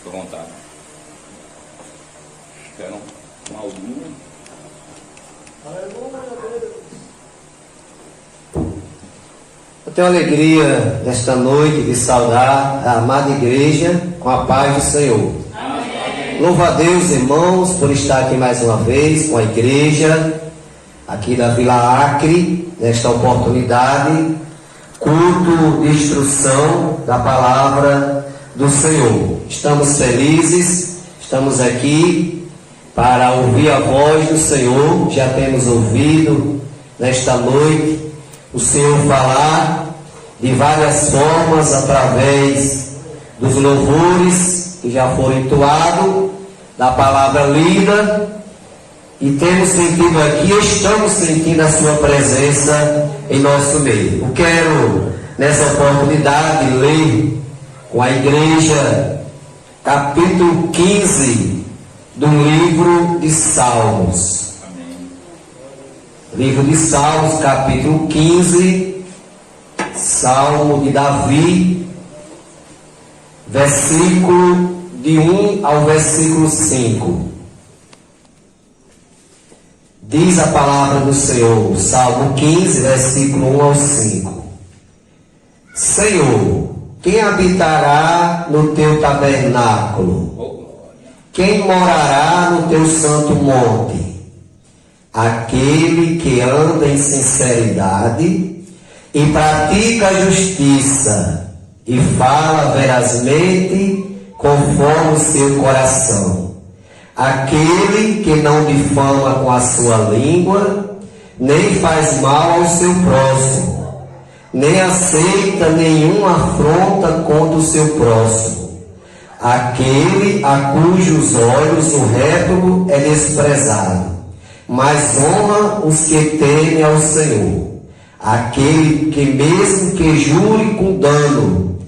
Fica à vontade. Espera um áudio. Eu tenho alegria nesta noite de saudar a amada igreja com a paz do Senhor. Amém. Louvo a Deus, irmãos, por estar aqui mais uma vez com a igreja, aqui da Vila Acre, nesta oportunidade, culto de instrução da palavra do Senhor. Estamos felizes, estamos aqui para ouvir a voz do Senhor. Já temos ouvido nesta noite o Senhor falar de várias formas através dos louvores que já foram entoados, da palavra lida, e temos sentido aqui, estamos sentindo a sua presença em nosso meio. Eu quero nessa oportunidade ler com a igreja capítulo 15 do livro de Salmos. Livro de Salmos, capítulo 15, Salmo de Davi, versículo de 1 ao versículo 5. Diz a palavra do Senhor, Salmo 15, versículo 1 ao 5. Senhor, quem habitará no teu tabernáculo? Quem morará no teu santo monte? Aquele que anda em sinceridade e pratica a justiça e fala verazmente conforme o seu coração. Aquele que não difama com a sua língua, nem faz mal ao seu próximo, nem aceita nenhuma afronta contra o seu próximo. Aquele a cujos olhos o réprobo é desprezado, mas honra os que temem ao Senhor. Aquele que mesmo que jure com dano,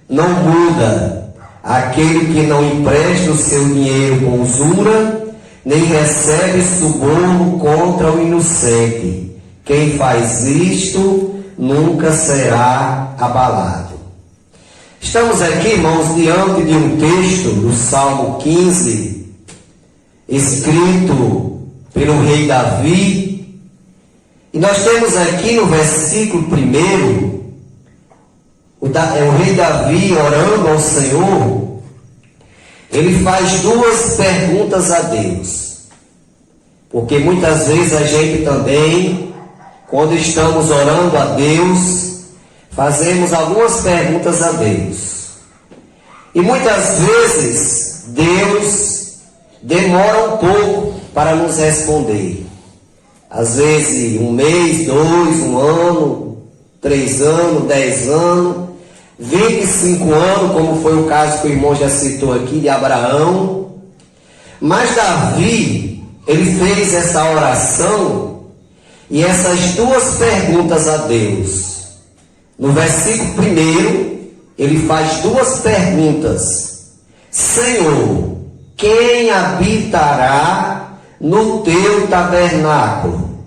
não muda. Aquele que não empresta o seu dinheiro com usura, nem recebe suborno contra o inocente. Quem faz isto, nunca será abalado. Estamos aqui, irmãos, diante de um texto do Salmo 15, escrito pelo rei Davi, e nós temos aqui no versículo 1, o rei Davi orando ao Senhor. Ele faz duas perguntas a Deus, porque muitas vezes a gente também, quando estamos orando a Deus, fazemos algumas perguntas a Deus, e muitas vezes Deus demora um pouco para nos responder. Às vezes 1 mês, 2, 1 ano, 3 anos, 10 anos, 25 anos, como foi o caso que o irmão já citou aqui, de Abraão. Mas Davi, ele fez essa oração e essas duas perguntas a Deus. No versículo 1, ele faz duas perguntas. Senhor, quem habitará no teu tabernáculo?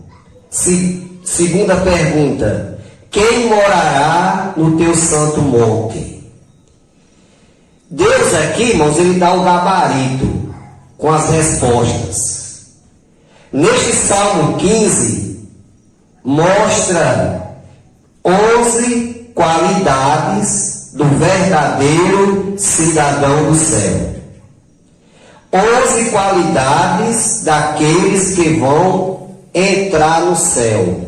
Segunda pergunta, quem morará no teu santo monte? Deus aqui, irmãos, ele dá o gabarito com as respostas. Neste Salmo 15, mostra 11 qualidades do verdadeiro cidadão do céu. 11 qualidades daqueles que vão entrar no céu,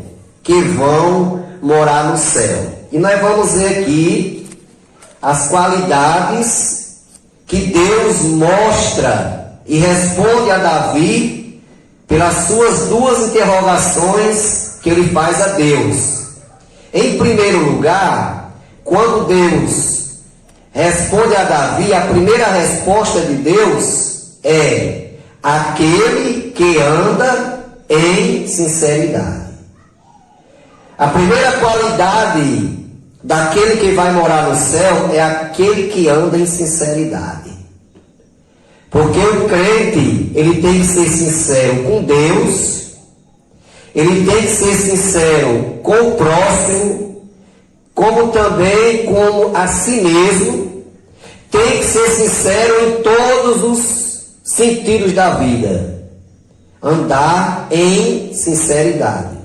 que vão morar no céu. E nós vamos ver aqui as qualidades que Deus mostra e responde a Davi pelas suas duas interrogações que ele faz a Deus. Em primeiro lugar, quando Deus responde a Davi, a primeira resposta de Deus é aquele que anda em sinceridade. A primeira qualidade daquele que vai morar no céu é aquele que anda em sinceridade. Porque o crente, ele tem que ser sincero com Deus, ele tem que ser sincero com o próximo, como também com a si mesmo, tem que ser sincero em todos os sentidos da vida. Andar em sinceridade.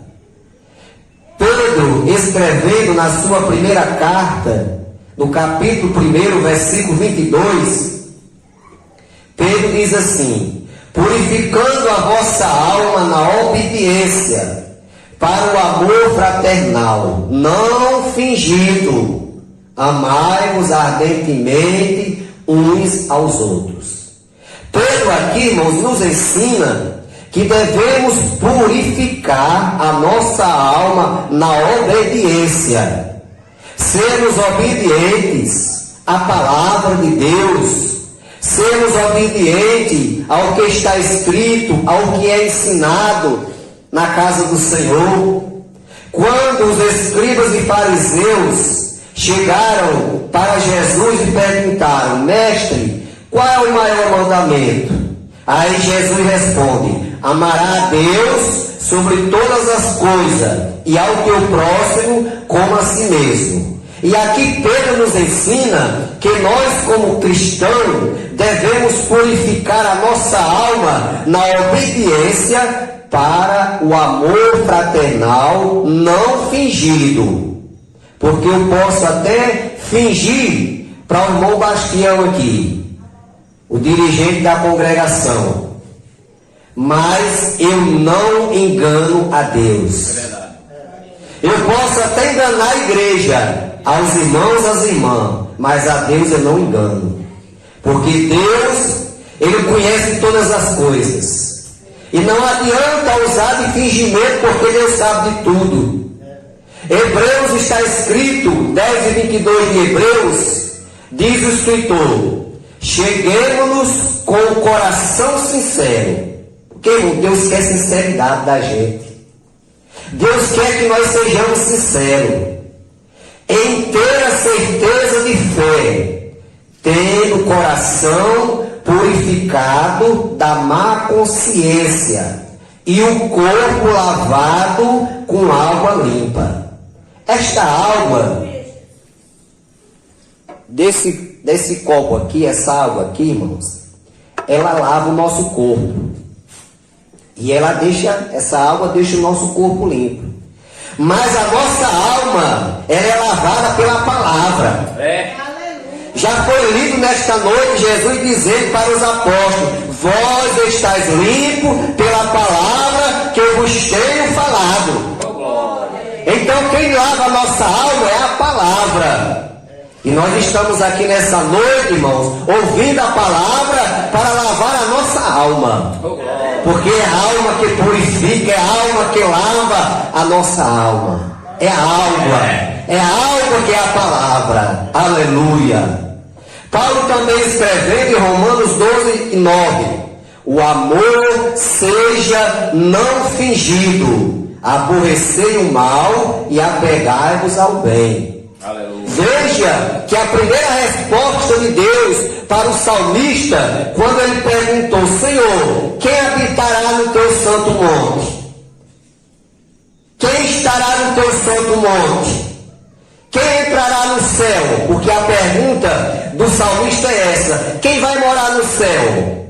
Pedro, escrevendo na sua primeira carta, no capítulo 1, versículo 22, Pedro diz assim: purificando a vossa alma na obediência, para o amor fraternal, não fingido, amai-vos ardentemente uns aos outros. Pedro aqui, irmãos, nos ensina que devemos purificar a nossa alma na obediência, sermos obedientes à palavra de Deus, sermos obedientes ao que está escrito, ao que é ensinado na casa do Senhor. Quando os escribas e fariseus chegaram para Jesus e perguntaram: mestre, qual é o maior mandamento? Aí Jesus responde: amará a Deus sobre todas as coisas e ao teu próximo como a si mesmo. E aqui Pedro nos ensina que nós, como cristãos, devemos purificar a nossa alma na obediência para o amor fraternal não fingido. Porque eu posso até fingir para o irmão Bastião aqui, o dirigente da congregação, mas eu não engano a Deus. Eu posso até enganar a igreja, aos irmãos, às irmãs, mas a Deus eu não engano. Porque Deus, Ele conhece todas as coisas. E não adianta usar de fingimento, porque Deus sabe de tudo. Hebreus está escrito, 10 e 22 de Hebreus, diz o escritor: cheguemos-nos com o coração sincero. Porque, irmão, Deus quer sinceridade da gente. Deus quer que nós sejamos sinceros, em ter a certeza de fé, tendo o coração purificado da má consciência e o corpo lavado com água limpa. Esta água, desse copo aqui, essa água aqui, irmãos, ela lava o nosso corpo. E essa água deixa o nosso corpo limpo. Mas a nossa alma, ela é lavada pela palavra. Já foi lido nesta noite Jesus dizendo para os apóstolos: vós estáis limpos pela palavra que eu vos tenho falado. Então quem lava a nossa alma é a palavra. E nós estamos aqui nessa noite, irmãos, ouvindo a palavra para lavar a nossa alma. Porque é a alma que purifica, é a alma que lava a nossa alma. É a alma que é a palavra. Aleluia. Paulo também escrevendo em Romanos 12 e 9: o amor seja não fingido, aborrecei o mal e apegai-vos ao bem. Aleluia. Veja que a primeira resposta de Deus para o salmista, quando ele perguntou: Senhor, quem habitará no teu santo monte? Quem estará no teu santo monte? Quem entrará no céu? Porque a pergunta do salmista é essa: quem vai morar no céu?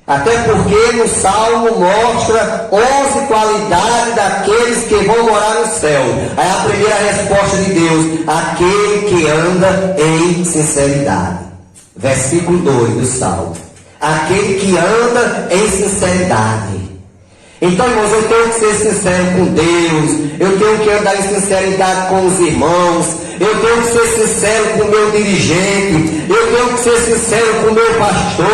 Até porque no Salmo mostra 11 qualidades daqueles que vão morar no céu. Aí a primeira resposta de Deus: aquele que anda em sinceridade. Versículo 2 do Salmo: aquele que anda em sinceridade. Então, irmãos, eu tenho que ser sincero com Deus, eu tenho que andar em sinceridade com os irmãos, eu tenho que ser sincero com o meu dirigente, eu tenho que ser sincero com o meu pastor,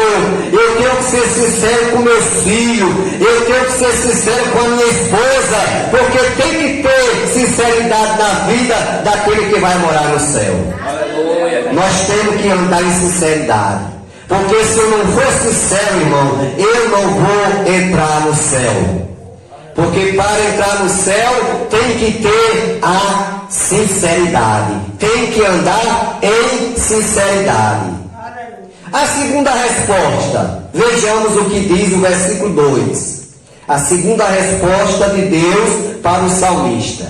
eu tenho que ser sincero com meus filhos, eu tenho que ser sincero com a minha esposa, porque tem que ter sinceridade na vida daquele que vai morar no céu. Aleluia. Nós temos que andar em sinceridade. Porque se eu não for sincero, irmão, eu não vou entrar no céu. Porque para entrar no céu tem que ter a sinceridade. Tem que andar em sinceridade. A segunda resposta, vejamos o que diz o versículo 2. A segunda resposta de Deus para o salmista: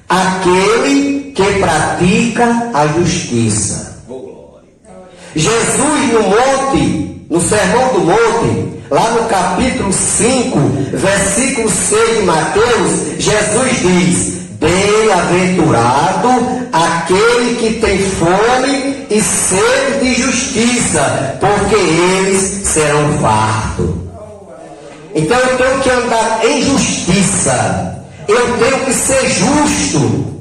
aquele que pratica a justiça. Jesus no monte, no Sermão do Monte, lá no capítulo 5, versículo 6 de Mateus, Jesus diz: bem-aventurado aquele que tem fome e sede de justiça, porque eles serão fartos. Então eu tenho que andar em justiça, eu tenho que ser justo.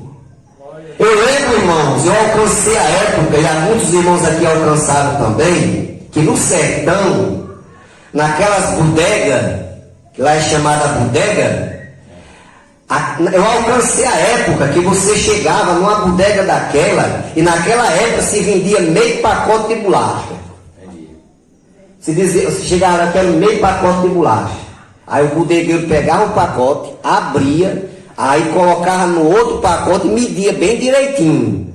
Eu lembro, irmãos, eu alcancei a época, e há muitos irmãos aqui alcançaram também, que no sertão, naquelas bodegas, que lá é chamada bodega, eu alcancei a época que você chegava numa bodega daquela, e naquela época se vendia meio pacote de bolacha. Você chegava naquele meio pacote de bolacha. Aí o bodegueiro pegava um pacote, abria, aí colocava no outro pacote e media bem direitinho,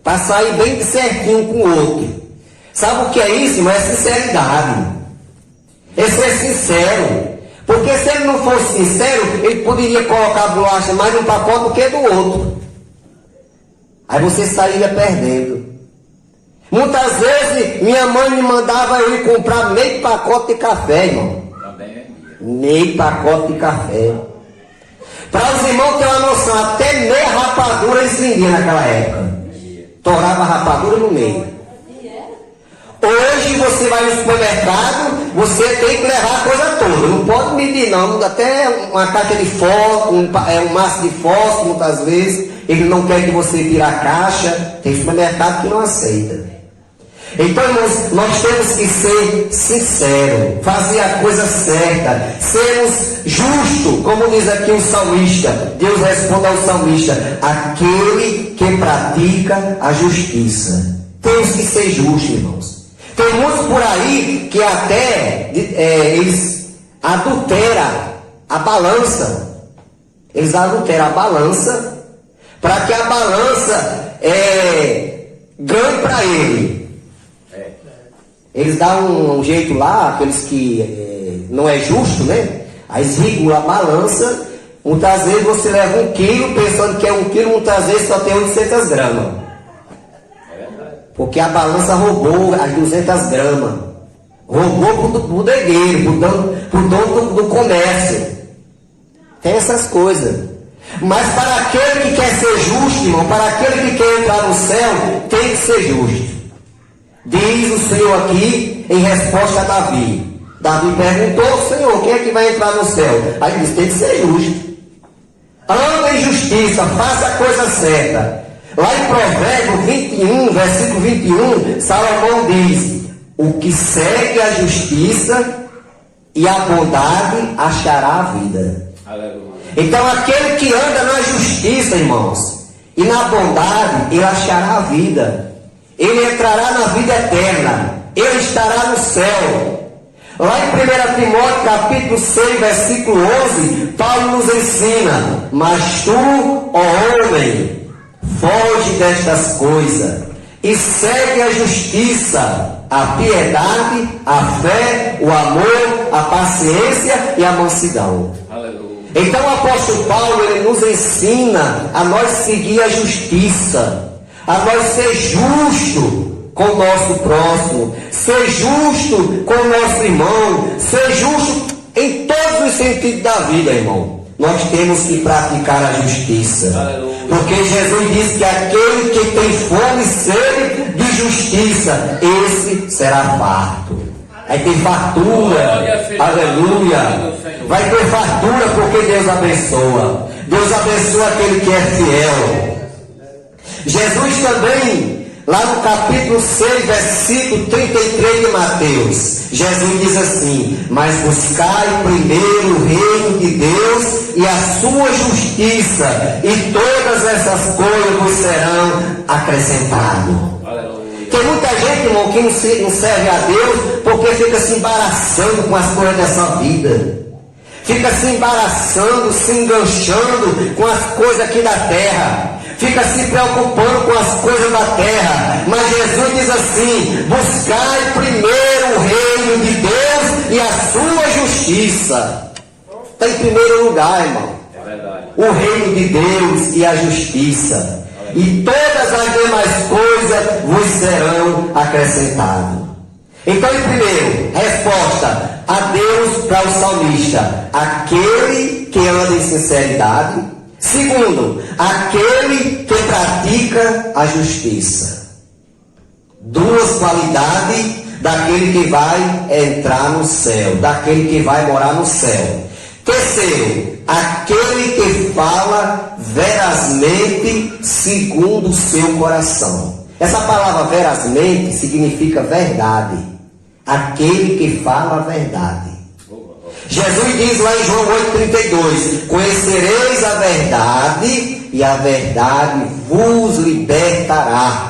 para sair bem certinho com o outro. Sabe o que é isso, irmão? É sinceridade. Esse é sincero. Porque se ele não fosse sincero, ele poderia colocar a bolacha mais num pacote do que do outro. Aí você sairia perdendo. Muitas vezes minha mãe me mandava eu ir comprar meio pacote de café, irmão. Meio pacote de café. Para os irmãos terem uma noção, até meia rapadura eles vendiam naquela época. Torrava a rapadura no meio. Hoje você vai no supermercado, você tem que levar a coisa toda. Não pode medir não, até uma caixa de fósforo, um maço de fósforo, muitas vezes. Ele não quer que você tire a caixa. Tem supermercado que não aceita. Então, irmãos, nós temos que ser sinceros, fazer a coisa certa, sermos justos, como diz aqui o salmista. Deus responde ao salmista: aquele que pratica a justiça. Temos que ser justos, irmãos. Tem muitos por aí que até eles adulteram a balança. Eles adulteram a balança para que a balança ganhe para ele. Eles dão um jeito lá, aqueles que não é justo, né? Aí eles regulam a balança. Muitas vezes você leva 1 quilo, pensando que é 1 quilo, muitas vezes só tem 800 gramas. Porque a balança roubou as 200 gramas. Roubou pro bodegueiro, pro dono do comércio. Tem essas coisas. Mas para aquele que quer ser justo, irmão, para aquele que quer entrar no céu, tem que ser justo. Diz o Senhor aqui em resposta a Davi. Davi perguntou: Senhor, quem é que vai entrar no céu? Aí ele disse: tem que ser justo. Anda em justiça, faça a coisa certa. Lá em Provérbios 21, versículo 21, Salomão diz: o que segue a justiça e a bondade achará a vida. Aleluia. Então aquele que anda na justiça, irmãos, e na bondade, ele achará a vida. Ele entrará na vida eterna. Ele estará no céu. Lá em 1 Timóteo capítulo 6, versículo 11, Paulo nos ensina: mas tu, ó homem, foge destas coisas e segue a justiça, a piedade, a fé, o amor, a paciência e a mansidão. Aleluia. Então o apóstolo Paulo, ele nos ensina a nós seguir a justiça, a nós ser justo com o nosso próximo, ser justo com o nosso irmão, ser justo em todos os sentidos da vida, irmão. Nós temos que praticar a justiça. Aleluia. Porque Jesus disse que aquele que tem fome e sede de justiça, esse será farto. Aí tem fartura. Aleluia. Vai ter fartura porque Deus abençoa. Deus abençoa aquele que é fiel. Jesus também, lá no capítulo 6, versículo 33 de Mateus, Jesus diz assim: mas buscai primeiro o reino de Deus e a sua justiça, e todas essas coisas vos serão acrescentadas. Tem muita gente, irmão, que não serve a Deus porque fica se embaraçando com as coisas dessa vida. Fica se embaraçando, se enganchando com as coisas aqui da terra. Fica se preocupando com as coisas da terra. Mas Jesus diz assim: buscai primeiro o reino de Deus e a sua justiça. Está em primeiro lugar, irmão. É verdade. O reino de Deus e a justiça. e todas as demais coisas vos serão acrescentadas. Então, em primeiro, resposta a Deus para o salmista: aquele que anda em sinceridade. Segundo, aquele que pratica a justiça. Duas qualidades daquele que vai entrar no céu, daquele que vai morar no céu. Terceiro, aquele que fala verazmente segundo o seu coração. Essa palavra verazmente significa verdade. Aquele que fala a verdade. Jesus diz lá em João 8,32: conhecereis a verdade e a verdade vos libertará.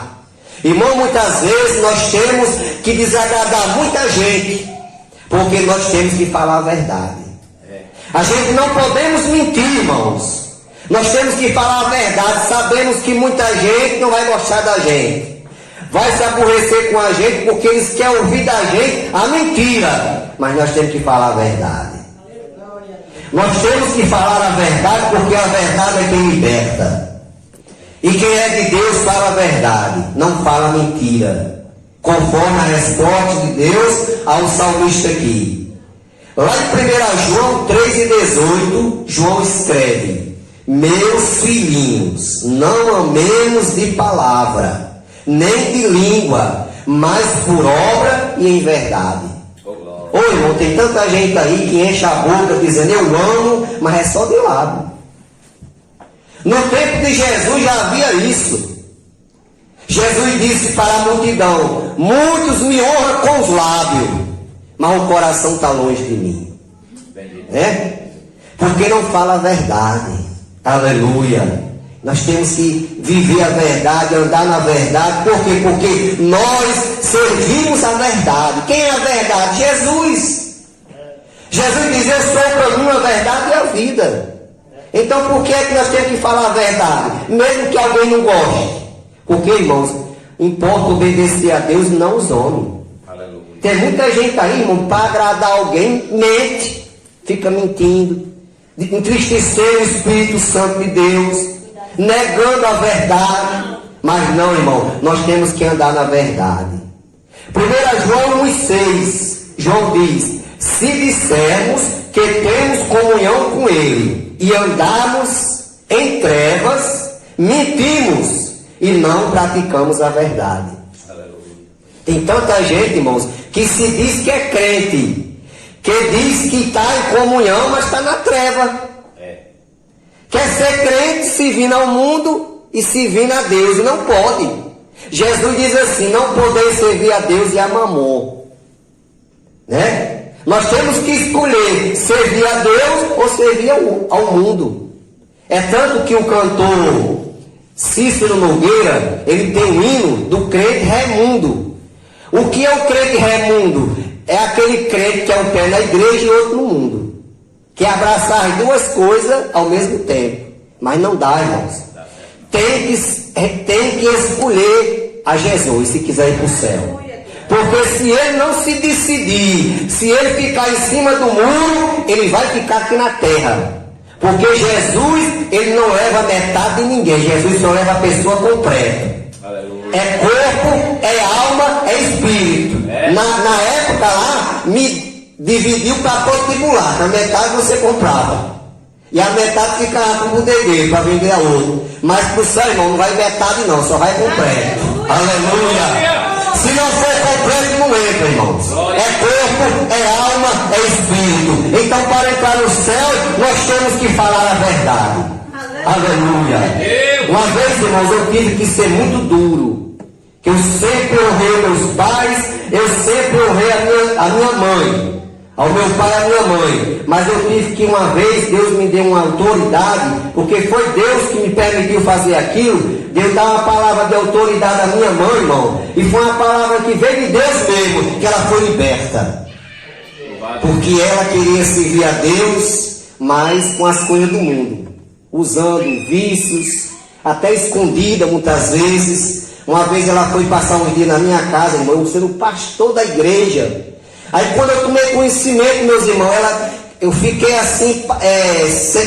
Irmão, muitas vezes nós temos que desagradar muita gente, porque nós temos que falar a verdade. A gente não podemos mentir, irmãos. Nós temos que falar a verdade. Sabemos que muita gente não vai gostar da gente, vai se aborrecer com a gente, porque eles querem ouvir da gente a mentira. Mas nós temos que falar a verdade. Nós temos que falar a verdade, porque a verdade é quem liberta. E quem é de Deus fala a verdade, não fala mentira, conforme a resposta de Deus ao salmista aqui. Lá em 1 João 3,18, João escreve: meus filhinhos, não amemos de palavra, nem de língua, mas por obra e em verdade. Ô irmão, tem tanta gente aí que enche a boca dizendo eu amo, mas é só de lado. No tempo de Jesus já havia isso. Jesus disse para a multidão: muitos me honram com os lábios, mas o coração está longe de mim. Porque não fala a verdade. Aleluia. Nós temos que viver a verdade, andar na verdade. Por quê? Porque nós servimos a verdade. Quem é a verdade? Jesus. Jesus diz: eu sou o caminho, a verdade e a vida. Então por que é que nós temos que falar a verdade? Mesmo que alguém não goste. Porque, irmãos, importa obedecer a Deus e não os homens. Aleluia. Tem muita gente aí, irmão, para agradar alguém, mente, fica mentindo, entristecer o Espírito Santo de Deus, negando a verdade. Mas não, irmão, nós temos que andar na verdade. 1 João 1,6, João diz: se dissermos que temos comunhão com Ele e andamos em trevas, mentimos e não praticamos a verdade. Aleluia. Tem tanta gente, irmãos, que se diz que é crente, que diz que está em comunhão, mas está na treva. Quer ser crente servindo ao mundo e servindo a Deus, e não pode. Jesus diz assim: não podeis servir a Deus e a mamon. Nós temos que escolher servir a Deus ou servir ao mundo. É tanto que o cantor Cícero Nogueira, ele tem um hino do crente Raimundo. O que é o crente Raimundo? É aquele crente que é um pé na igreja e outro no mundo, que abraçar as duas coisas ao mesmo tempo. Mas não dá, irmãos. Tem que escolher a Jesus se quiser ir para o céu. Porque se ele não se decidir, se ele ficar em cima do muro, ele vai ficar aqui na terra. Porque Jesus, ele não leva metade de ninguém. Jesus só leva a pessoa completa. Aleluia. É corpo, é alma, é espírito. Na época lá, me dividiu para particular. Na metade você comprava. E a metade ficava para o bodegueiro, para vender a outro. Mas para o céu, irmão, não vai metade não, só vai completo. Aleluia. Se não for completo, não entra, irmãos. É corpo, é alma, é espírito. Então, para entrar no céu, nós temos que falar a verdade. Aleluia. Uma vez, irmãos, eu tive que ser muito duro. Que eu sempre honrei meus pais, eu sempre honrei a minha mãe. Ao meu pai e à minha mãe. Mas eu tive que uma vez, Deus me deu uma autoridade, porque foi Deus que me permitiu fazer aquilo. Deus dá uma palavra de autoridade à minha mãe, irmão. E foi uma palavra que veio de Deus mesmo, que ela foi liberta. Porque ela queria servir a Deus, mas com as coisas do mundo. Usando vícios, até escondida muitas vezes. Uma vez ela foi passar um dia na minha casa, irmão, eu sendo pastor da igreja. Aí quando eu tomei conhecimento, meus irmãos, eu fiquei assim,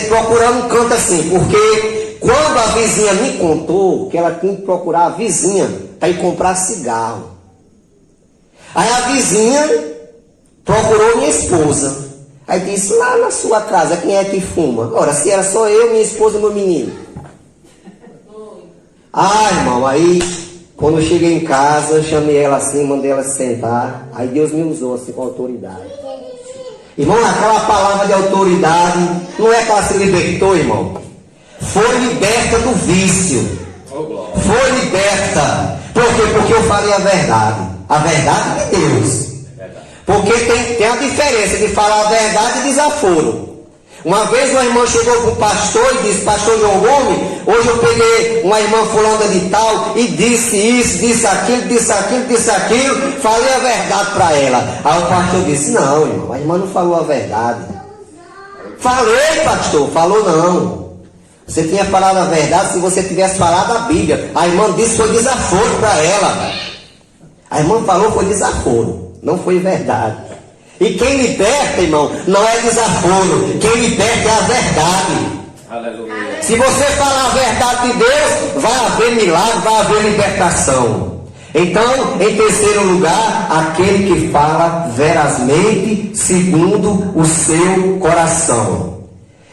procurando um canto assim, porque Quando a vizinha me contou que ela tinha que procurar a vizinha para ir comprar cigarro. Aí a vizinha procurou minha esposa. Aí disse, lá na sua casa, quem é que fuma? Ora, se era só eu, minha esposa e meu menino. Ah, irmão, aí quando eu cheguei em casa, eu chamei ela assim, mandei ela sentar. Aí Deus me usou assim com autoridade. Irmão, aquela palavra de autoridade, não é que ela se libertou, irmão. Foi liberta do vício. Foi liberta. Por quê? Porque eu falei a verdade. A verdade de Deus. Porque tem a diferença de falar a verdade e desaforo. Uma vez uma irmã chegou para o pastor e disse, pastor João Gomes, hoje eu peguei uma irmã fulana de tal e disse isso, disse aquilo, disse aquilo, disse aquilo, falei a verdade para ela. Aí o pastor disse, não, irmão, a irmã não falou a verdade. Falei, pastor, falou não. Você tinha falado a verdade se você tivesse falado a Bíblia. A irmã disse que foi desaforo para ela. A irmã falou que foi desaforo, não foi verdade. E quem liberta, irmão, não é desaforo. Quem liberta é a verdade. Aleluia. Se você falar a verdade de Deus, vai haver milagre, vai haver libertação. Então, em terceiro lugar, aquele que fala verazmente segundo o seu coração.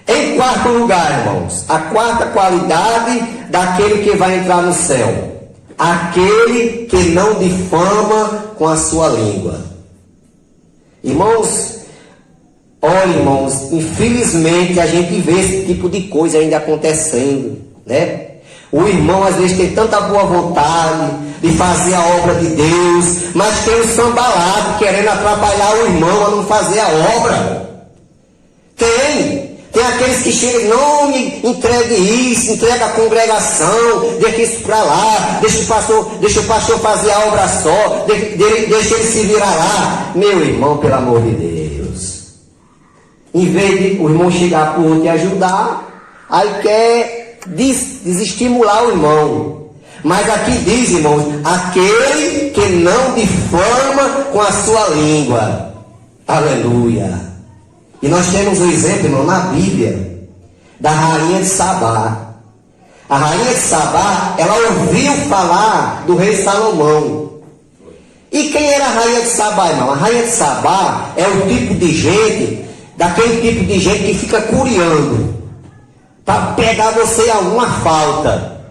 Em quarto lugar, irmãos, a quarta qualidade daquele que vai entrar no céu. Aquele que não difama com a sua língua. Irmãos, olha, irmãos, infelizmente a gente vê esse tipo de coisa ainda acontecendo, né? O irmão às vezes tem tanta boa vontade de fazer a obra de Deus, mas tem um sambalado querendo atrapalhar o irmão a não fazer a obra. Tem aqueles que chegam, não me entregue isso, entrega a congregação, deixa isso para lá, deixa o pastor fazer a obra só, deixa ele se virar lá. Meu irmão, pelo amor de Deus. Em vez de o irmão chegar para o outro e ajudar, aí quer desestimular o irmão. Mas aqui diz, irmãos, aquele que não difama com a sua língua. Aleluia. E nós temos um exemplo, irmão, na Bíblia, da rainha de Sabá. A rainha de Sabá, ela ouviu falar do rei Salomão. E quem era a rainha de Sabá, irmão? A rainha de Sabá é o tipo de gente, daquele tipo de gente que fica curiando, para pegar você em alguma falta.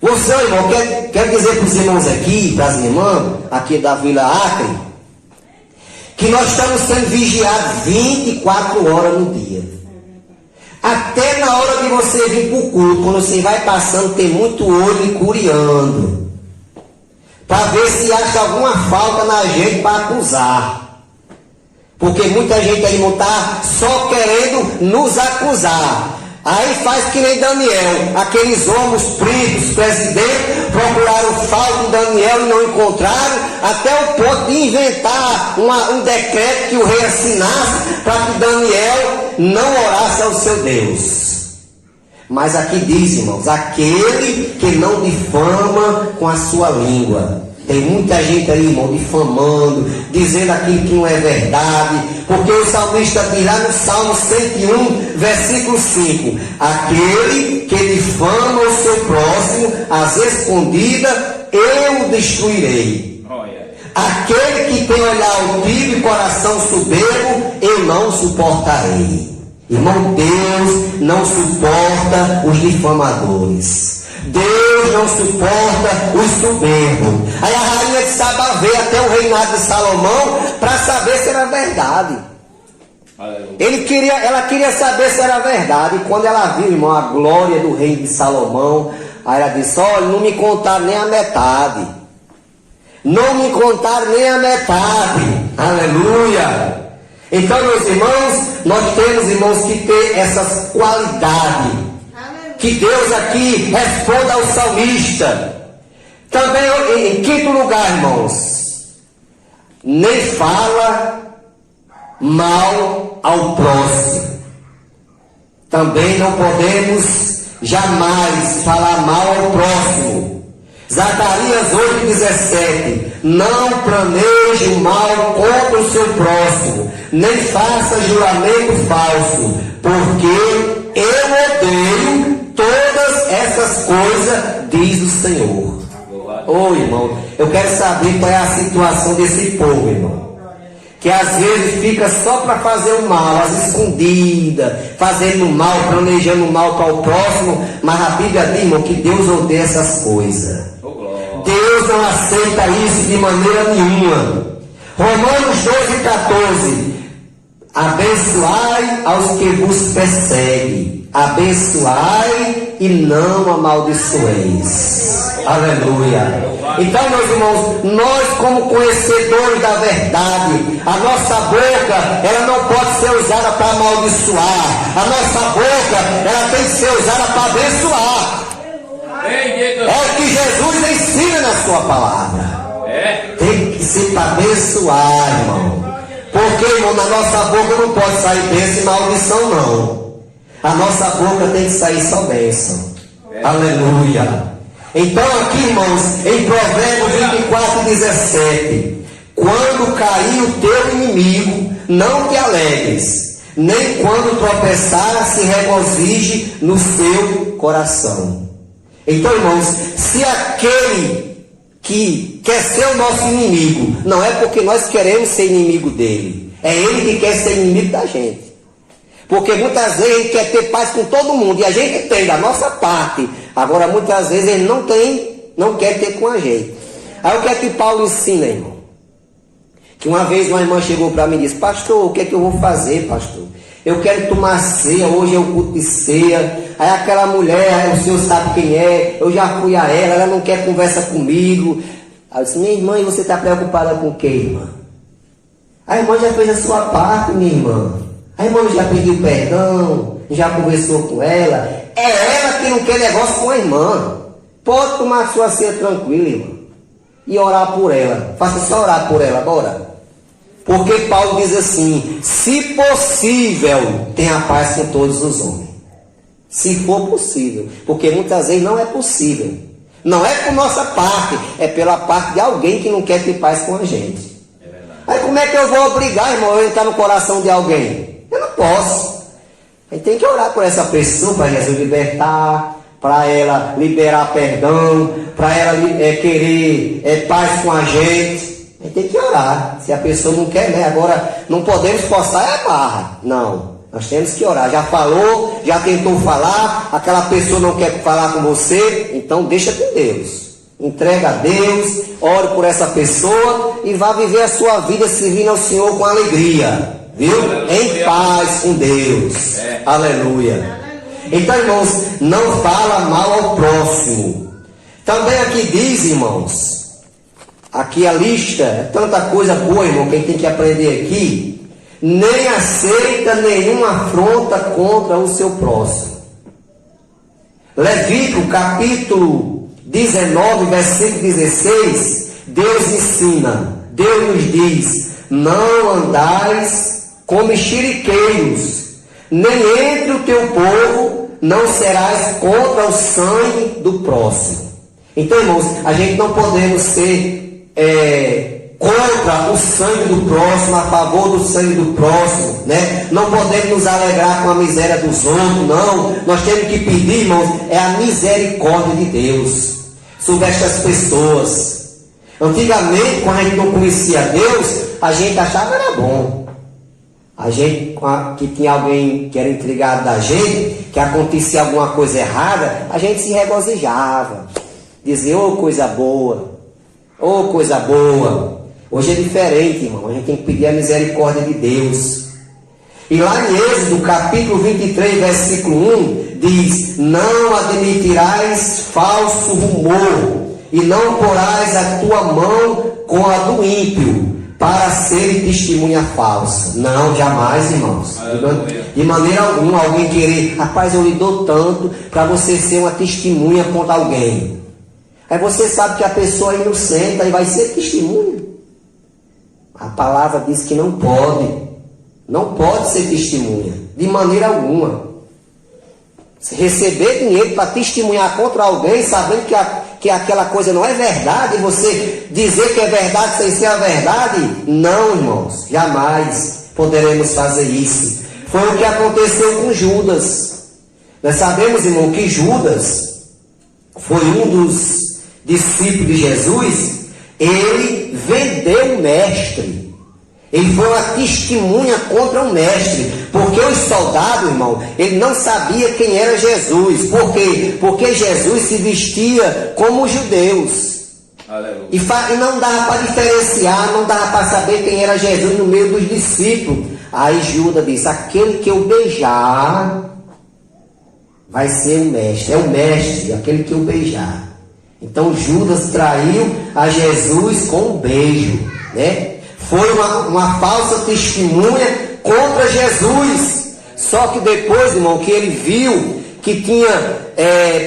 Você, irmão, quer dizer para os irmãos aqui, para as irmãs, aqui da Vila Acre, que nós estamos sendo vigiados 24 horas no dia. Até na hora de você vir para o culto, quando você vai passando, tem muito olho e curiando. Para ver se acha alguma falta na gente para acusar. Porque muita gente aí não está só querendo nos acusar. Aí faz que nem Daniel, aqueles homens, príncipes, presidentes, procuraram falta em Daniel e não encontraram, até o ponto de inventar um decreto que o rei assinasse para que Daniel não orasse ao seu Deus. Mas aqui diz, irmãos, aquele que não difama com a sua língua. Tem muita gente aí, irmão, difamando, dizendo aquilo que não é verdade, porque o salmista diz lá no Salmo 101, versículo 5, aquele que difama o seu próximo, às escondidas, eu o destruirei. Aquele que tem olhar altivo e coração soberbo, eu não suportarei. Irmão, Deus não suporta os difamadores. Deus não suporta os soberbos. Aí a rainha de Sabá veio até o reinado de Salomão para saber se era verdade. Ela queria saber se era verdade. E quando ela viu, irmão, a glória do rei de Salomão, aí ela disse, olha, não me contaram nem a metade. Não me contaram nem a metade. Aleluia. Então, meus irmãos, nós temos, irmãos, que ter essas qualidades. Que Deus aqui responda ao salmista. Também, em quinto lugar, irmãos, nem fala mal ao próximo. Também não podemos jamais falar mal ao próximo. Zacarias 8,17. Não planeje o mal contra o seu próximo, nem faça juramento falso, porque eu odeio todas essas coisas, diz o Senhor. Ô irmão, eu quero saber qual é a situação desse povo, irmão. Que às vezes fica só para fazer o mal, às escondidas, fazendo mal, planejando mal para o próximo, mas a Bíblia diz, irmão, que Deus odeia essas coisas. Deus não aceita isso de maneira nenhuma. Romanos 12:14. Abençoai aos que vos perseguem, abençoai e não amaldiçoeis. Aleluia. Então, meus irmãos, nós como conhecedores da verdade, a nossa boca, ela não pode ser usada para amaldiçoar. A nossa boca, ela tem que ser usada para abençoar. É o que Jesus ensina na sua palavra. Tem que ser para abençoar, irmão. Porque, irmão, na nossa boca não pode sair bênção e maldição, não. A nossa boca tem que sair só bênção. Aleluia. Então aqui, irmãos, em Provérbios 24:17, quando cair o teu inimigo, não te alegres, nem quando tropeçar se regozije no seu coração. Então, irmãos, se aquele que quer ser o nosso inimigo, não é porque nós queremos ser inimigo dele, é ele que quer ser inimigo da gente. Porque muitas vezes ele quer ter paz com todo mundo, e a gente tem da nossa parte. Agora muitas vezes ele não quer ter com a gente. Aí o que é que Paulo ensina, irmão? Que uma vez uma irmã chegou para mim e disse: pastor, o que é que eu vou fazer, pastor? Eu quero tomar ceia, hoje é o culto de ceia. Aí aquela mulher, o senhor sabe quem é, eu já fui a ela não quer conversa comigo. Aí eu disse: minha irmã, e você está preocupada com o quê, irmã? A irmã já fez a sua parte, minha irmã. A irmã já pediu perdão, já conversou com ela. É ela que não quer negócio com a irmã. Pode tomar a sua ceia tranquila, irmã, e orar por ela. Faça só orar por ela, bora. Porque Paulo diz assim: se possível, tenha paz com todos os homens. Se for possível. Porque muitas vezes não é possível. Não é por nossa parte, é pela parte de alguém que não quer ter paz com a gente. Aí como é que eu vou obrigar, irmão, a entrar no coração de alguém? Eu não posso. A gente tem que orar por essa pessoa para Jesus libertar, para ela liberar perdão, para ela querer paz com a gente. A gente tem que orar. Se a pessoa não quer, né? Agora não podemos forçar a barra. Não. Nós temos que orar. Já falou, já tentou falar, aquela pessoa não quer falar com você, então deixa com Deus. Entrega a Deus, ore por essa pessoa e vá viver a sua vida servindo ao Senhor com alegria. Viu? Em paz com Deus. Aleluia. Então, irmãos, não fala mal ao próximo. Também aqui diz, irmãos, aqui a lista, é tanta coisa boa, irmão, que a gente tem que aprender aqui. Nem aceita nenhuma afronta contra o seu próximo. Levítico capítulo 19, versículo 16, Deus ensina, Deus nos diz: não andais como mexeriqueiros, nem entre o teu povo não serás contra o sangue do próximo. Então, irmãos, a gente não podemos ser contra o sangue do próximo, a favor do sangue do próximo, né? Não podemos nos alegrar com a miséria dos outros, não. Nós temos que pedir, irmãos, a misericórdia de Deus sobre estas pessoas. Antigamente, quando a gente não conhecia Deus, a gente achava que era bom. A gente, que tinha alguém que era intrigado da gente, que acontecia alguma coisa errada, a gente se regozijava. Dizia: ô coisa boa, ô coisa boa. Hoje é diferente, irmão. A gente tem que pedir a misericórdia de Deus. E lá em Êxodo, capítulo 23, versículo 1, diz: não admitirás falso rumor, e não porás a tua mão com a do ímpio, para ser testemunha falsa. Não, jamais, irmãos. De maneira alguma, alguém querer: rapaz, eu lhe dou tanto para você ser uma testemunha contra alguém. Aí você sabe que a pessoa é inocente e vai ser testemunha. A palavra diz que não pode. Não pode ser testemunha, de maneira alguma. Se receber dinheiro para testemunhar contra alguém, sabendo que aquela coisa não é verdade, e você dizer que é verdade sem ser a verdade, não, irmãos, jamais poderemos fazer isso. Foi o que aconteceu com Judas. Nós sabemos, irmão, que Judas foi um dos discípulos de Jesus. Ele vendeu o mestre. Ele foi uma testemunha contra o mestre. Porque os soldados, irmão, ele não sabia quem era Jesus. Por quê? Porque Jesus se vestia como os judeus. Aleluia. E não dava para diferenciar, não dava para saber quem era Jesus no meio dos discípulos. Aí Judas disse: aquele que eu beijar vai ser o mestre. É o mestre, aquele que eu beijar. Então Judas traiu a Jesus com um beijo, né? Foi uma falsa testemunha contra Jesus. Só que depois, irmão, que ele viu que tinha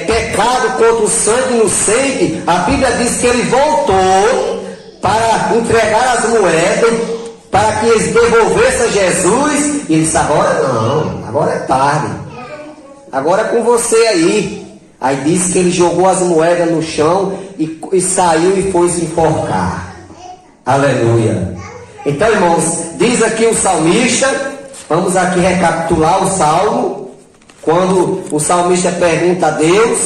pecado contra o sangue inocente, a Bíblia diz que ele voltou para entregar as moedas, para que eles devolvessem a Jesus. E ele disse: agora não, agora é tarde, agora é com você aí. Aí diz que ele jogou as moedas no chão e saiu e foi se enforcar. Aleluia. Então, irmãos, diz aqui o salmista, vamos aqui recapitular o salmo, quando o salmista pergunta a Deus: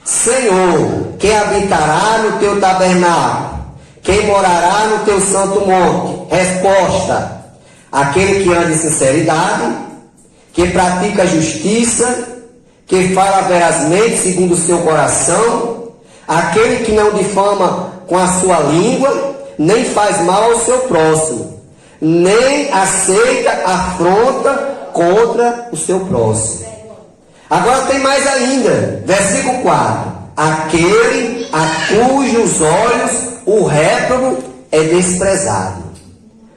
Senhor, quem habitará no teu tabernáculo? Quem morará no teu santo monte? Resposta: aquele que anda em sinceridade, que pratica a justiça, que fala verazmente segundo o seu coração, aquele que não difama com a sua língua, nem faz mal ao seu próximo, nem aceita afronta contra o seu próximo. Agora tem mais ainda, versículo 4: aquele a cujos olhos o réprobo é desprezado.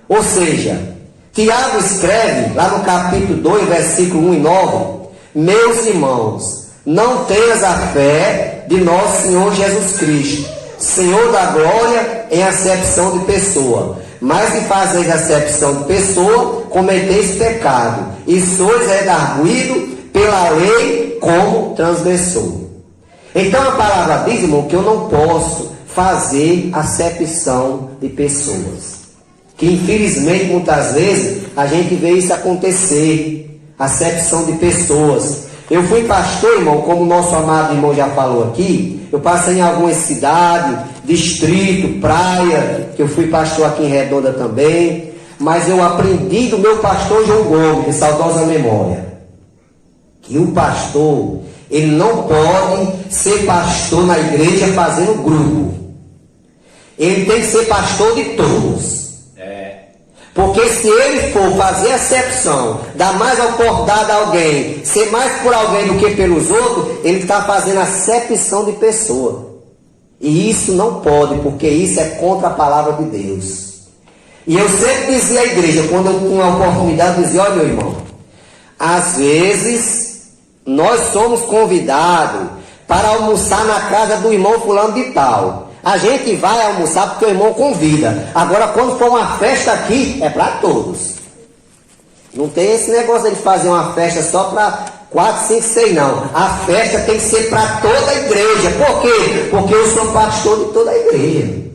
Ou seja, Tiago escreve lá no capítulo 2, versículo 1 e 9: meus irmãos, não tenhas a fé de nosso Senhor Jesus Cristo, Senhor da glória, em acepção de pessoa, mas se fazeis acepção de pessoa, cometeis pecado, e sois redarguido pela lei como transgressor. Então a palavra diz, irmão, que eu não posso fazer acepção de pessoas, que infelizmente muitas vezes a gente vê isso acontecer. Acepção de pessoas. Eu fui pastor, irmão, como o nosso amado irmão já falou aqui. Eu passei em algumas cidades, distrito, praia, que eu fui pastor aqui em Redonda também. Mas eu aprendi do meu pastor João Gomes, de saudosa memória, que o pastor, ele não pode ser pastor na igreja fazendo grupo. Ele tem que ser pastor de todos. Porque se ele for fazer acepção, dar mais oportunidade a alguém, ser mais por alguém do que pelos outros, ele está fazendo acepção de pessoa. E isso não pode, porque isso é contra a palavra de Deus. E eu sempre dizia à igreja, quando eu tinha a oportunidade, eu dizia: olha, meu irmão, às vezes nós somos convidados para almoçar na casa do irmão fulano de tal. A gente vai almoçar porque o irmão convida. Agora, quando for uma festa aqui, é para todos. Não tem esse negócio de fazer uma festa só para 4, 5, 6, não. A festa tem que ser para toda a igreja. Por quê? Porque eu sou pastor de toda a igreja.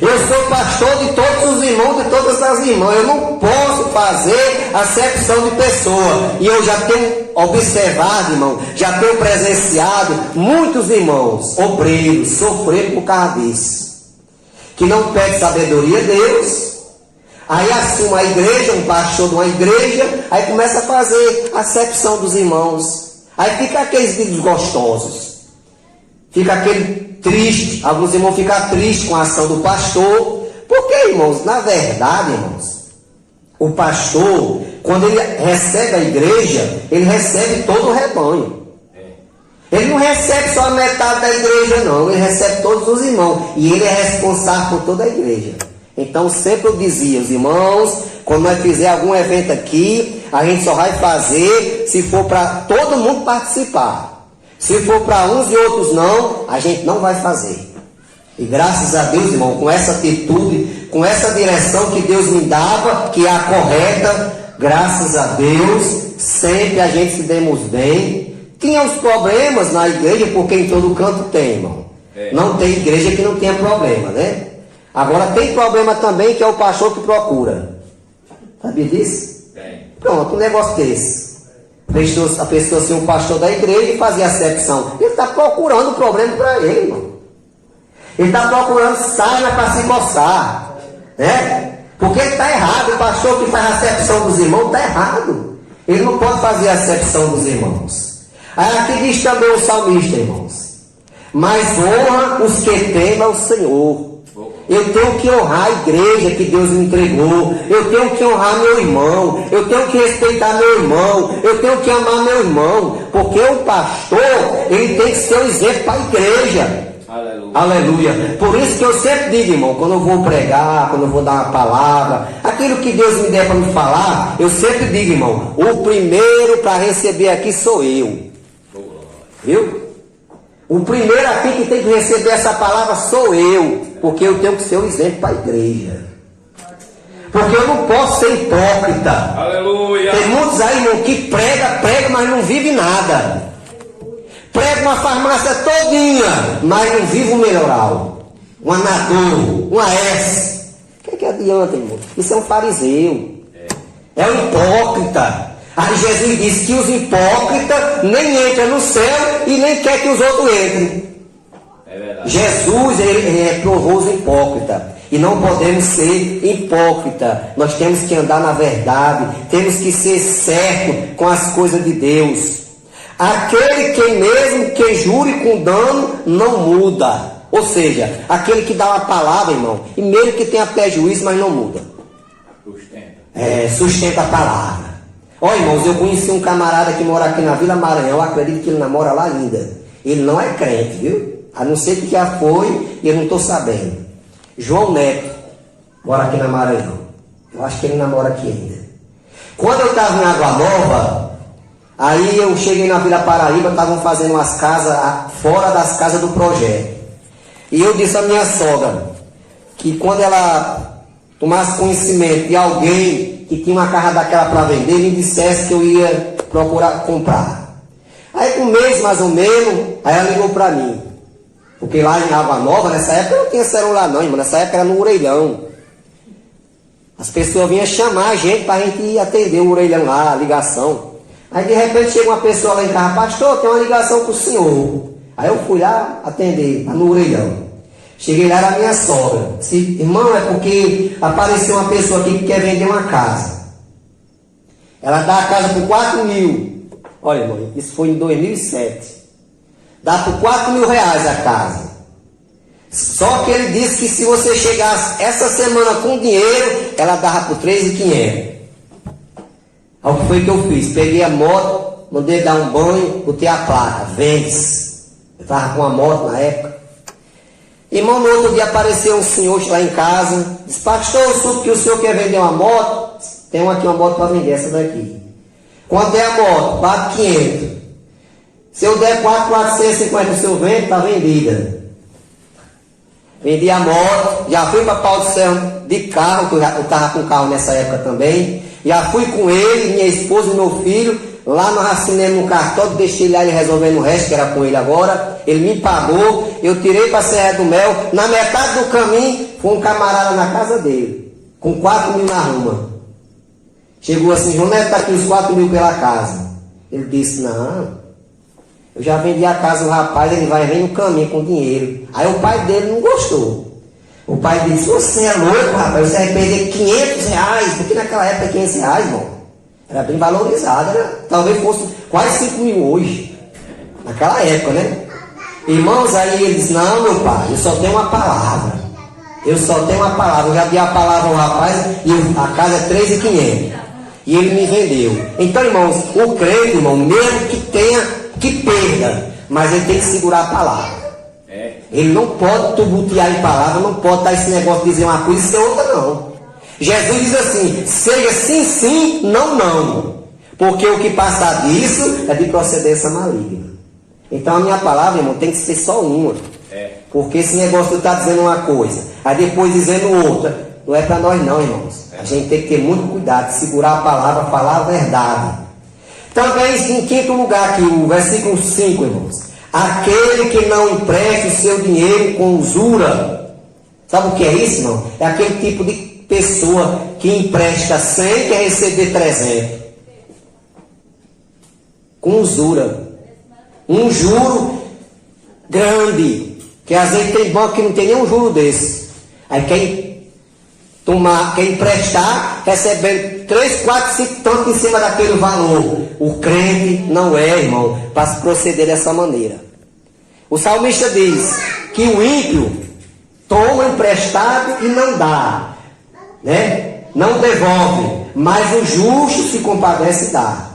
Eu sou pastor de todos os irmãos, de todas as irmãs. Eu não posso fazer acepção de pessoa. E eu já tenho observado, irmão, já tenho presenciado muitos irmãos, obreiros, sofrendo por causa disso. Que não pede sabedoria a Deus. Aí assume a igreja, um pastor de uma igreja, aí começa a fazer acepção dos irmãos. Aí fica aqueles desgostosos. Fica aquele triste, alguns irmãos ficam tristes com a ação do pastor. Porque, irmãos, na verdade, irmãos, o pastor, quando ele recebe a igreja, ele recebe todo o rebanho. Ele não recebe só a metade da igreja, não. Ele recebe todos os irmãos. E ele é responsável por toda a igreja. Então, sempre eu dizia, os irmãos, quando nós fizer algum evento aqui, a gente só vai fazer se for para todo mundo participar. Se for para uns e outros não, a gente não vai fazer. E graças a Deus, irmão, com essa atitude, com essa direção que Deus me dava, que é a correta, graças a Deus, sempre a gente se demos bem. Tinha os problemas na igreja, porque em todo canto tem, irmão. Não tem igreja que não tenha problema, né? Agora tem problema também, que é o pastor que procura. Sabia disso? Tem. Pronto, um negócio desse. A pessoa ser um pastor da igreja e fazer acepção. Ele está procurando o problema para ele, irmão. Ele está procurando sarna para se coçar, né? Porque ele está errado. O pastor que faz acepção dos irmãos está errado. Ele não pode fazer acepção dos irmãos. Aí aqui diz também o salmista, irmãos: mas honra os que temem ao Senhor. Eu tenho que honrar a igreja que Deus me entregou. Eu tenho que honrar meu irmão. Eu tenho que respeitar meu irmão. Eu tenho que amar meu irmão. Porque o pastor, ele tem que ser um exemplo para a igreja. Aleluia. Aleluia. Por isso que eu sempre digo, irmão, quando eu vou pregar, quando eu vou dar uma palavra, aquilo que Deus me der para me falar, eu sempre digo, irmão, o primeiro para receber aqui sou eu. Viu? O primeiro aqui que tem que receber essa palavra sou eu, porque eu tenho que ser um exemplo para a igreja. Porque eu não posso ser hipócrita. Aleluia. Tem muitos aí, irmão, que prega, mas não vive nada. Prega uma farmácia todinha, mas não vive um melhoral, um anador, uma S. O que adianta, irmão? Isso é um fariseu. É um hipócrita. Aí Jesus disse que os hipócritas nem entram no céu e nem quer que os outros entrem. É verdade. Jesus, ele reprovou os hipócritas. E não podemos ser hipócritas. Nós temos que andar na verdade. Temos que ser certo com as coisas de Deus. Aquele que mesmo que jure com dano, não muda. Ou seja, aquele que dá uma palavra, irmão, e mesmo que tenha prejuízo, mas não muda. Sustenta a palavra. Ó, irmãos, eu conheci um camarada que mora aqui na Vila Maranhão. Eu acredito que ele namora lá ainda. Ele não é crente, viu? A não ser que já foi e eu não estou sabendo. João Neto mora aqui na Maranhão. Eu acho que ele namora aqui ainda. Quando eu estava em Água Nova, aí eu cheguei na Vila Paraíba, estavam fazendo umas casas fora das casas do projeto. E eu disse à minha sogra que quando ela tomasse conhecimento de alguém que tinha uma casa daquela para vender, me dissesse que eu ia procurar comprar. Aí com um mês mais ou menos, aí ela ligou para mim. Porque lá em Água Nova, nessa época não tinha celular não, irmão. Nessa época era no orelhão. As pessoas vinham chamar a gente para a gente ir atender o orelhão lá, a ligação. Aí de repente chega uma pessoa lá em casa: pastor, tem uma ligação para o senhor. Aí eu fui lá atender, lá no orelhão. Cheguei lá, era a minha sogra. Disse: irmão, é porque apareceu uma pessoa aqui que quer vender uma casa. Ela dá a casa por 4 mil. Olha, irmão, isso foi em 2007. Dá por 4 mil reais a casa. Só que ele disse que se você chegasse essa semana com dinheiro, ela dava por 3.500. Aí o que foi que eu fiz? Peguei a moto, mandei dar um banho, botei a placa, vende-se. Eu estava com a moto na época. Irmão, no outro dia apareceu um senhor lá em casa. Disse: pastor, eu soube que o senhor quer vender uma moto. Tem aqui uma moto para vender, essa daqui. Quanto é a moto? 4.500. Se eu der 4.450, o senhor vende, está vendida. Vendi a moto, já fui para Pau do Céu de carro, que eu estava com carro nessa época também. Já fui com ele, minha esposa e meu filho. Lá nós assinamos no cartório, deixei lá ele resolvendo o resto, que era com ele agora. Ele me pagou, eu tirei para a Serra do Mel. Na metade do caminho, foi um camarada na casa dele, com 4 mil na ruma. Chegou assim: João Neto, está aqui os 4 mil pela casa. Ele disse: não, eu já vendi a casa do rapaz, ele vai vir no caminho com dinheiro. Aí o pai dele não gostou. O pai disse: você é louco, rapaz, você vai perder 500 reais, porque naquela época 500 reais, irmão, era bem valorizado, né? Talvez fosse quase 5 mil hoje, naquela época, né? Irmãos, aí ele disse: não, meu pai, eu só tenho uma palavra. Eu só tenho uma palavra. Eu já dei a palavra ao rapaz e a casa é 3.500. E ele me vendeu. Então, irmãos, o crente, irmão, mesmo que tenha, que perda, mas ele tem que segurar a palavra. Ele não pode tubutear em palavra, não pode dar esse negócio de dizer uma coisa e ser outra, não. Jesus diz assim: seja sim, sim, não, não. Porque o que passar disso é de procedência maligna. Então a minha palavra, irmão, tem que ser só uma. Porque esse negócio de estar dizendo uma coisa, aí depois dizendo outra, não é para nós não, irmãos. A gente tem que ter muito cuidado de segurar a palavra, falar a verdade. Também em quinto lugar aqui, o versículo 5, irmãos: aquele que não empresta o seu dinheiro com usura. Sabe o que é isso, irmão? É aquele tipo de pessoa que empresta 100 e quer receber 300. com usura. Um juro grande, que às vezes tem banco que não tem nenhum juro desse. Aí quem emprestar, recebendo 3, 4, 5 tanto em cima daquele valor. O crente não é, irmão, para se proceder dessa maneira. O salmista diz que o ímpio toma emprestado e não dá, né? Não devolve, mas o justo se compadece e dá.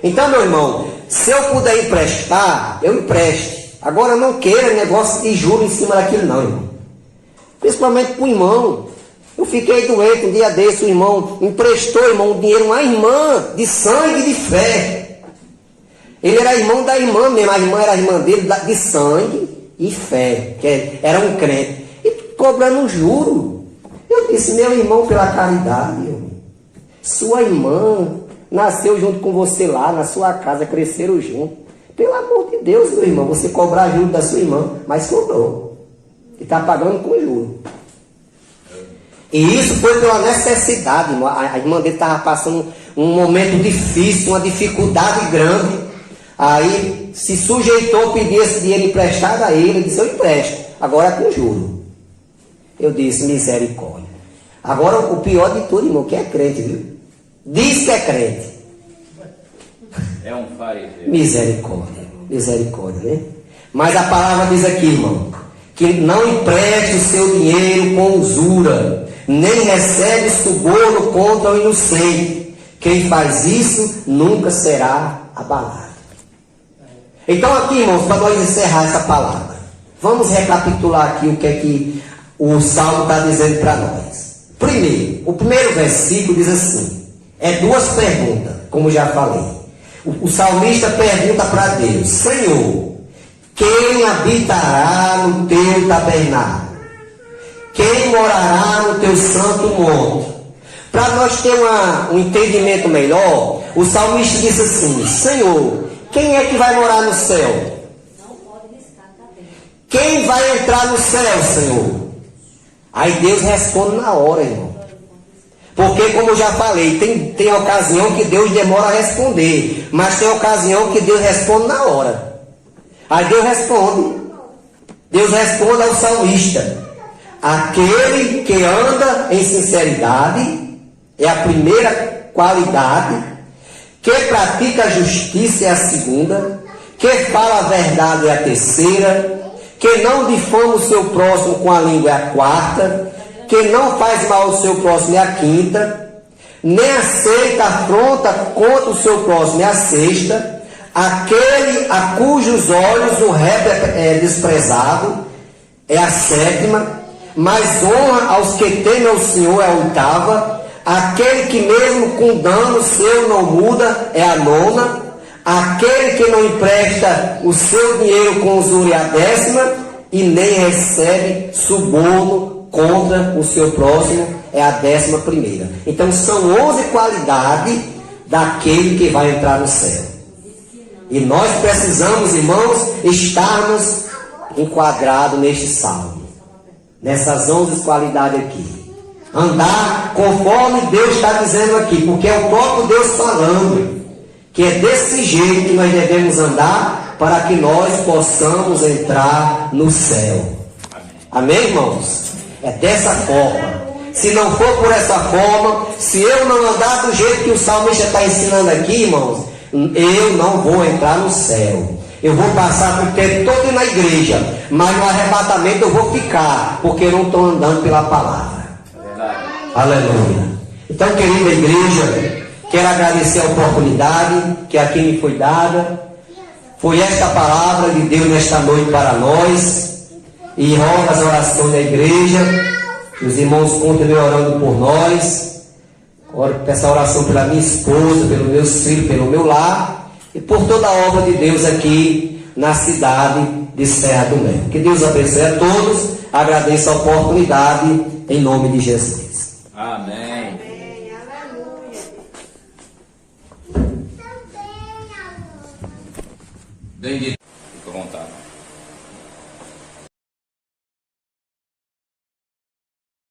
Então, meu irmão, se eu puder emprestar, eu empreste. Agora não queira negócio de juros em cima daquilo não, irmão. Principalmente para o irmão. Eu fiquei doente um dia desse, o irmão emprestou, irmão, um dinheiro a uma irmã de sangue e de fé. Ele era irmão da irmã mesmo, a irmã era irmã dele de sangue e fé, que era um crente. E cobrando um juro. Eu disse, meu irmão, pela caridade, sua irmã nasceu junto com você lá, na sua casa, cresceram junto. Pelo amor de Deus, meu irmão, você cobrar juro da sua irmã, mas cobrou. E está pagando com juro. E isso foi pela necessidade, irmão. A irmã dele estava passando um momento difícil, uma dificuldade grande. Aí se sujeitou a pedir esse dinheiro emprestado a ele. Ele disse, eu empresto, agora com juro. Eu disse, misericórdia. Agora o pior de tudo, irmão, que é crente, viu? Diz que é crente. É um fariseu. Misericórdia, misericórdia, né? Mas a palavra diz aqui, irmão, que não empreste o seu dinheiro com usura, nem recebe suborno contra o inocente. Quem faz isso nunca será abalado. Então aqui, irmãos, para nós encerrar essa palavra, vamos recapitular aqui o que é que o Salmo está dizendo para nós. Primeiro, o primeiro versículo diz assim, é 2 perguntas, como já falei. O salmista pergunta para Deus, Senhor, quem habitará no teu tabernáculo? Quem morará no teu santo monte? Para nós ter um entendimento melhor, o salmista diz assim, Senhor, quem é que vai morar no céu? Quem vai entrar no céu, Senhor? Aí Deus responde na hora, irmão. Porque, como eu já falei, tem ocasião que Deus demora a responder, mas tem ocasião que Deus responde na hora. Aí Deus responde. Deus responde ao salmista. Aquele que anda em sinceridade é a primeira qualidade, que pratica a justiça é a segunda, que fala a verdade é a terceira, que não difama o seu próximo com a língua é a quarta, que não faz mal ao seu próximo é a quinta, nem aceita afronta contra o seu próximo é a sexta, aquele a cujos olhos o reto é desprezado é a sétima, mas honra aos que temem ao Senhor é a oitava, aquele que mesmo com dano seu não muda é a nona, aquele que não empresta o seu dinheiro com usura é a décima, e nem recebe suborno contra o seu próximo é a 11ª. Então são 11 qualidades daquele que vai entrar no céu. E nós precisamos, irmãos, estarmos enquadrados neste salmo, nessas 11 qualidades aqui. Andar conforme Deus está dizendo aqui, porque é o próprio Deus falando, que é desse jeito que nós devemos andar para que nós possamos entrar no céu. Amém, irmãos? É dessa forma. Se não for por essa forma, se eu não andar do jeito que o salmista está ensinando aqui, irmãos, eu não vou entrar no céu. Eu vou passar o tempo todo na igreja, mas no arrebatamento eu vou ficar, porque eu não estou andando pela palavra. Aleluia. Então, querida igreja, quero agradecer a oportunidade que aqui me foi dada. Foi esta palavra de Deus nesta noite para nós. E rogo as orações da igreja. Os irmãos continuem orando por nós. Peço a oração pela minha esposa, pelos meus filhos, pelo meu lar. E por toda a obra de Deus aqui na cidade de Serra do Mel. Que Deus abençoe a todos. Agradeço a oportunidade em nome de Jesus. Amém. Bendito.